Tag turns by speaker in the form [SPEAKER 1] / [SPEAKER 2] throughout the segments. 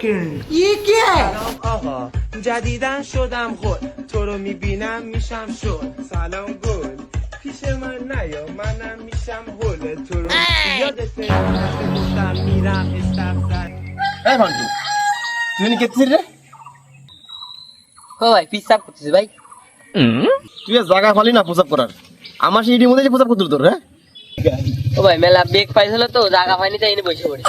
[SPEAKER 1] second. ये क्या है?
[SPEAKER 2] آها جدیدن شدم خود تو رو میبینم میشم شد سلام گل پیش من نیا منم میشم هول تو رو یادته وقتی گفتم میرم استفسر
[SPEAKER 3] এই ফান্টু তুই নি কেছিস রে
[SPEAKER 4] ও ভাই পিসাব করতেছি ভাই।
[SPEAKER 3] তুই জায়গা ফালি না প্রসাব করার আমার সেই ইডির মধ্যে যে প্রসাব করতে তোর হ্যাঁ
[SPEAKER 4] ও ভাই মেলা বেগ পাইছিল তো জায়গা পাইনি তাই এনে বসে পড়ে।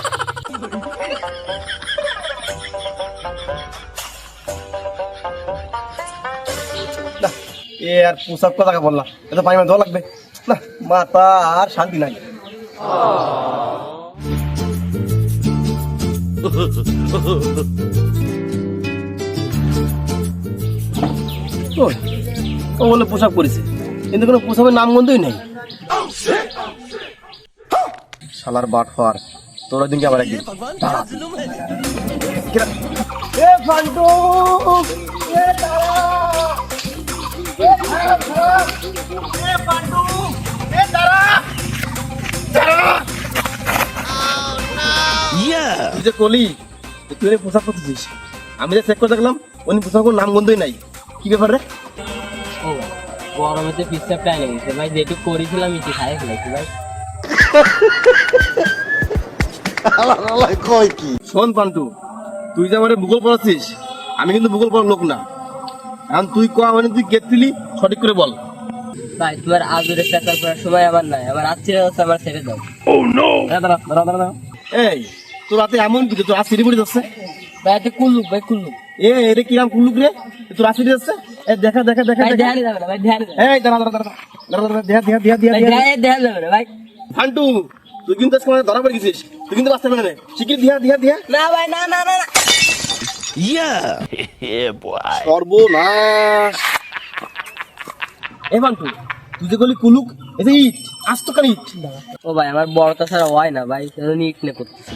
[SPEAKER 3] এ আর প্রসাব কথা বললা এটা পানি দেওয়া লাগবে না মাথা আর শান্তি নাই ওই, ও বলে পোশাক পরেছে কিন্তু কোনো পোশাকের নাম গন্ধই নেই শালার বাট ফার তোরা দিনকে আবার একদিন এ ফান্টু এ তারা এ ফান্টু এ তারা তুই যে কলি তুই পোশাক করতেছিস আমি যে চেক করে দেখলাম উনি পোশাকের নাম গন্ধই নাই কি ব্যাপার রে
[SPEAKER 4] ও গরমেতে পিসাব টাই লেগেছে ভাই, যেটুকু করেছিলাম ইটি খাই ফেলেছি ভাই।
[SPEAKER 3] শোন পান্টু তুই যে আমার ভূগোল পড়াচ্ছিস আমি কিন্তু ভূগোল পড়ার লোক না এখন তুই কয়া মানে তুই গেছিলি সঠিক করে বল
[SPEAKER 4] ভাই তোমার আদুরে পেতাল করার সময় আমার নাই, আমার রাত্রিরে হচ্ছে আমার ছেড়ে দাও।
[SPEAKER 3] এই তোর রাতে এমন কিছু তোর রাত সিটি পড়ে যাচ্ছে
[SPEAKER 4] ভাই এতে কুল্লুক ভাই কুল্লুক।
[SPEAKER 3] এটা কিরাম কুল্লুক রে তোর রাত সিটি যাচ্ছে দেখা দেখা দেখা
[SPEAKER 4] ভাই
[SPEAKER 3] দেখা
[SPEAKER 4] ধ্যান যাবে না ভাই, ধ্যান যাবে না।
[SPEAKER 3] এই দাঁড়া দাঁড়া দাঁড়া দাঁড়া দাঁড়া দেখা দেখা দেখা
[SPEAKER 4] ভাই ধ্যান যাবে না ভাই।
[SPEAKER 3] ফান্টু তুই কিন্তু আজকে মানে ধরা পড়ে গেছিস তুই কিন্তু বাঁচতে পারবি না শিখিয়ে দিয়া দিয়া দিয়া
[SPEAKER 4] না ভাই না না না না।
[SPEAKER 3] সর্বনাশ এ ফান্টু তুই যে গলি কুলুক এই যে ইট আস্ত কান ইট
[SPEAKER 4] ও ভাই আমার বড়টা ছাড়া হয় না ভাই, সেজন্য ইট নে করতেছি।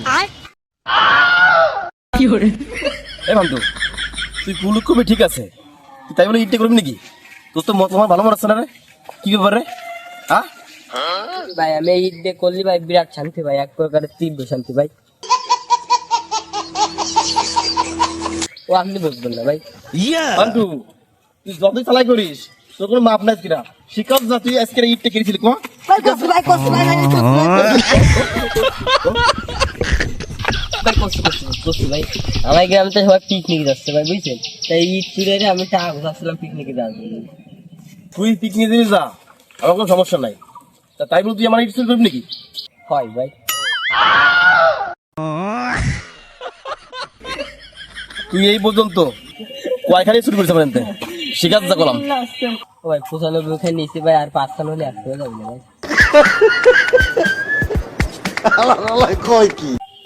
[SPEAKER 3] এ ফান্টু তুই কুলুক করবি ঠিক আছে তুই তাই বলে ইটটা করবি নাকি তোর তো তোমার ভালো মনে হচ্ছে না রে কি ব্যাপার রে হ্যাঁ
[SPEAKER 4] ভাই আমি ইট দিয়ে করলি ভাই বিরাট শান্তি ভাই, এক প্রকারের তীব্র শান্তি ভাই। ও আপনি বুঝবেন না ভাই।
[SPEAKER 3] ফান্টু তুই যতই চালাই করিস তোর কোনো মাপ নাই কিরা শিকার যা তুই আজকে ইটটা কিনেছিলি কো
[SPEAKER 4] ভাই করছি ভাই করছি ভাই ভাই করছি ভাই। আমার গ্রামে তো সবাই পিকনিক যাচ্ছে ভাই বুঝছেন, তাই ইট চুড়ে আমি টাকা ঘুরাচ্ছিলাম পিকনিকে যাওয়ার জন্য।
[SPEAKER 3] তুই পিকনিক দিবি যা আমার কোনো সমস্যা নাই তা তাই বলে তুই আমার ইট চুরি করবি নাকি
[SPEAKER 4] হয় ভাই।
[SPEAKER 3] তুই এই পর্যন্ত কয়খানি চুরি করেছিস আমার এনতে শিকার যা করলাম
[SPEAKER 4] ও ভাই 95 খাই নিয়েছি ভাই, আর 5 খান হলে আসতে যাবে না ভাই।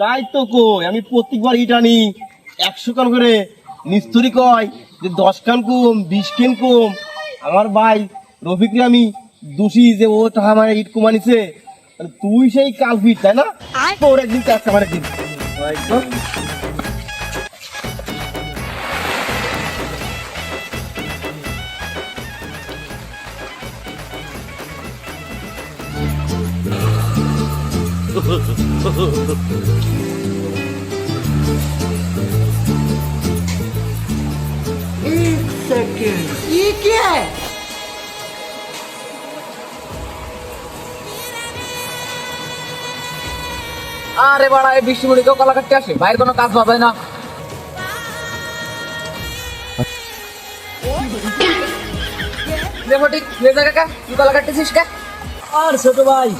[SPEAKER 3] তাই তো কই আমি প্রত্যেকবার ইট আনি 100 কান করে মিস্ত্রি কয় যে 10 কান কম 20 কান কম আমার ভাই রফিকরে আমি দোষী যে ও টাকা আমার ইট কমানিছে তুই সেই কালফিট তাই না তোর একদিন চাচ্ছে আমার একদিন একদম
[SPEAKER 1] एक सेकंड. ये क्या है?
[SPEAKER 5] আরে বাড়া এই বৃষ্টি মুড়ি কেউ কলা কাটতে আসে, বাইরের কোনো কাজ পাবে না। তুই কলা কাটতেছিস কে?
[SPEAKER 6] আর ছোট ভাই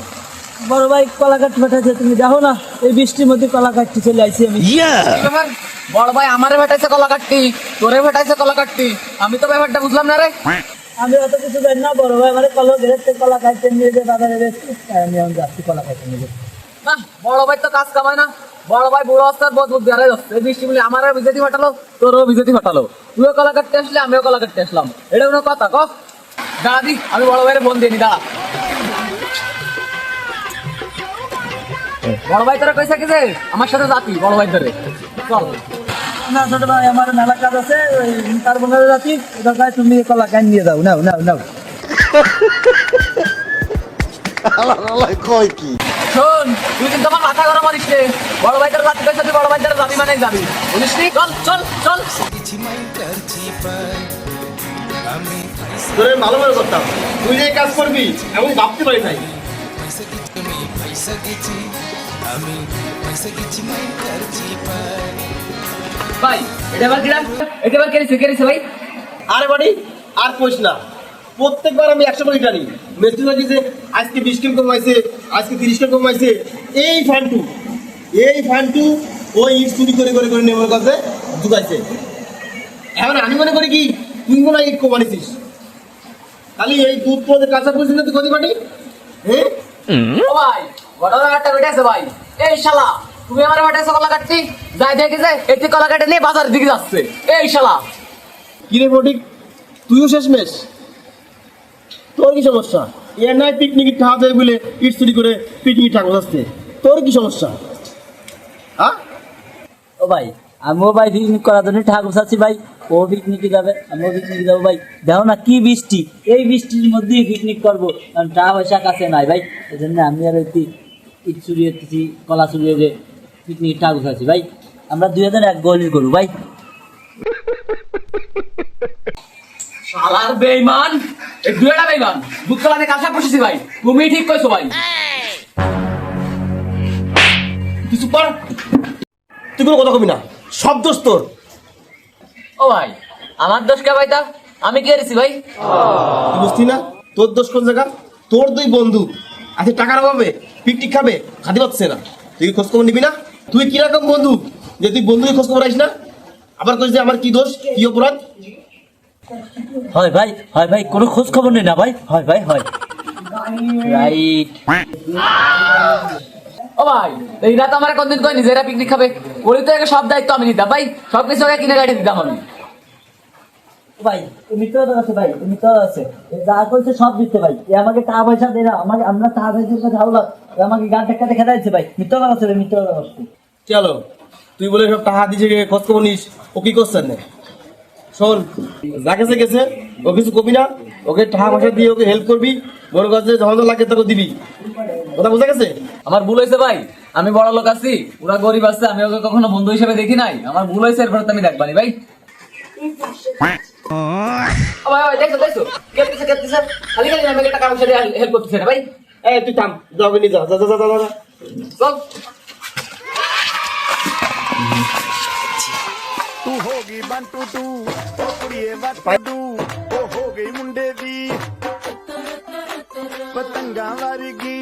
[SPEAKER 6] বড় ভাই কলা কাটতে পাঠাচ্ছে, তুমি দেখো না এই বৃষ্টির মধ্যে কলা কাটতে চলে আইছি আমি।
[SPEAKER 5] কি ব্যাপার? বড় ভাই আমারে ভেটাইছে কলা কাটতি, তোরে ভেটাইছে কলা কাটতি, আমি তো ব্যাপারটা বুঝলাম না রে।
[SPEAKER 6] আমি অত কিছু জানি না, বড় ভাই মানে কলা ঘেরতে কলা কাটতে নিয়ে যে বাজারে বেশি আমি এখন যাচ্ছি কলা কাটতে নিয়ে।
[SPEAKER 5] বড় ভাই তো কাজ কামায় না, বড় ভাই বুড়ো অবস্থার বহুত বুদ্ধি হারাই যাচ্ছে। এই বৃষ্টি মুড়ি আমারও বিজেতি ফাটালো, তোরও বিজেতি ফাটালো, তুইও কলা কাটতে আসলি আমিও কলা কাটতে আসলাম, এটা কোনো কথা ক? দাঁড়া দি আমি বড় ভাইয়ের ফোন দিয়ে নি, দাঁড়া। বড় ভাই তোরা কইসা যে আমার সাথে যাতি বড় ভাই ধরে চল।
[SPEAKER 6] না ছোট ভাই আমার মেলা কাজ আছে, ওই তার বোনের যাচ্ছি, ওটা ভাই তুমি কলা কান নিয়ে যাও, নাও নাও নাও।
[SPEAKER 7] কয় কি
[SPEAKER 5] শোন তুই কিন্তু আমার মাথা গরম করিস রে। বড় ভাইটার জাতি কইছ তুই বড় ভাইটার যাবি মানে যাবি, বুঝিস নি? চল চল চল।
[SPEAKER 3] তোরে ভালো মনে করতাম, তুই যে কাজ করবি এমন ভাবতে পারি নাই।
[SPEAKER 5] ভাই এটা আবার কিরা, এটা আবার কেড়েছে ভাই।
[SPEAKER 3] আরে বাড়ি আর কইস না, প্রত্যেকবার আমি 100 করে টানি। মেসি লাগিছে আজকে 20 কেন কমাইছে, আজকে 30 কেন কমাইছে। এই ফান্টু ওই ইট চুরি করে করে করে নেমে কাছে ঢুকাইছে। এখন আমি মনে করি কি তুই মনে হয় ইট কমাইছিস, খালি এই দুধ পদে কাঁচা করছিস না তুই কদি বাটি। হ্যাঁ
[SPEAKER 5] ও ভাই ঘটনা একটা বেটেছে ভাই। এই শালা তুমি আমার বাটাইছো কলা কাটছি, যাই দেখে যায় এটি কলা কাটে নিয়ে বাজারের দিকে যাচ্ছে। এই শালা
[SPEAKER 3] কিরে ফটিক, তুইও শেষমেশ, তোর কি সমস্যা? এর নাই পিকনিকের টাকা দেয় বলে ইট চুরি করে পিকনিক টাকা আসছে, তোর কি সমস্যা? হ্যাঁ
[SPEAKER 6] ও ভাই আমিও ভাই পিকনিক করার জন্য ঠাকুর চাচ্ছি ভাই, ও পিকনিকে যাবে আমিও পিকনিকে যাবো ভাই। দেখো না কি বৃষ্টি, এই বৃষ্টির মধ্যেই পিকনিক করবো, কারণ টাকা পয়সা কাছে নাই ভাই। এই জন্য আমি আর একটি ইট চুরিয়ে কলা চুরিয়ে যে পিকনিক ঠাকুর চাচ্ছি ভাই। আমরা 2001 গোলির করবো ভাই।
[SPEAKER 5] শালার বেঈমান, এই দুইটা বেঈমান দুধ কলাতে কাঁচা বসেছি ভাই। তুমি ঠিক কইছো ভাই।
[SPEAKER 3] কিছু কর, তুই কোনো কথা কবি না, সব দোষ তোর।
[SPEAKER 5] ও ভাই আমার দোষ কে ভাই? তা আমি কি করেছি ভাই?
[SPEAKER 3] তুই বুঝতি না তোর দোষ কোন জায়গা? তোর দুই বন্ধু আজকে টাকার অভাবে পিকনিক খাবে, খাতে পাচ্ছে না। তুই খোঁজ খবর নিবি না? তুই কিরকম বন্ধু যে তুই বন্ধুকে খোঁজ খবর আইস না? আবার কইস যে আমার কি দোষ, কি অপরাধ?
[SPEAKER 6] হয় ভাই কোনো খোঁজ খবর নেই না ভাই। হয় ভাই হয় রাইট।
[SPEAKER 5] ও ভাই এইরা তো আমার কোনদিন কই নিজেরা পিকনিক খাবে, বলি তো সব দায়িত্ব আমি নিতাম ভাই। সব কিছু আগে কিনে গাড়ি দিতাম আমি।
[SPEAKER 6] ভাই তুমি তো আছে ভাই, তুমি তো আছে যা করছে সব দিতে ভাই। এ আমাকে টাকা পয়সা দেয় না, আমাকে আমরা টাকা পয়সার কাছে ভালো আমাকে গান টাকা দেখা যাচ্ছে ভাই। মিথ্যা কথা আছে, মিথ্যা কথা আছে।
[SPEAKER 3] চলো তুই বলে সব টাকা দিছে খোঁজ খবর নিস, ও কি করছেন না? শোন, যা গেছে গেছে, ও কিছু কবি না, ওকে টাকা পয়সা দিয়ে ওকে হেল্প করবি, বড় কাছে যখন লাগে তোকে দিবি। কথা বোঝা গেছে?
[SPEAKER 5] আমার ভুল হয়েছে ভাই, আমি বড় লোক আছি, ওরা গরিব আছে, আমি ওকে কখনো বন্ধু হিসেবে দেখি নাই। আমার ভুল হয়েছে, এরপর তো আমি দেখবানি ভাই। ও ভাই ভাই দেখছো দেখছো কেটেছে খালি খালি আমি টাকা পয়সা দিয়ে হেল্প করতেছে না ভাই।
[SPEAKER 3] এই তুই থাম, যাবে নি, যা যা যা যা যা।
[SPEAKER 5] চল।
[SPEAKER 7] तू होगी बंटू टू ओ कुड़िए बटू ओ हो गई मुंडे दी पतंगा वर्गी।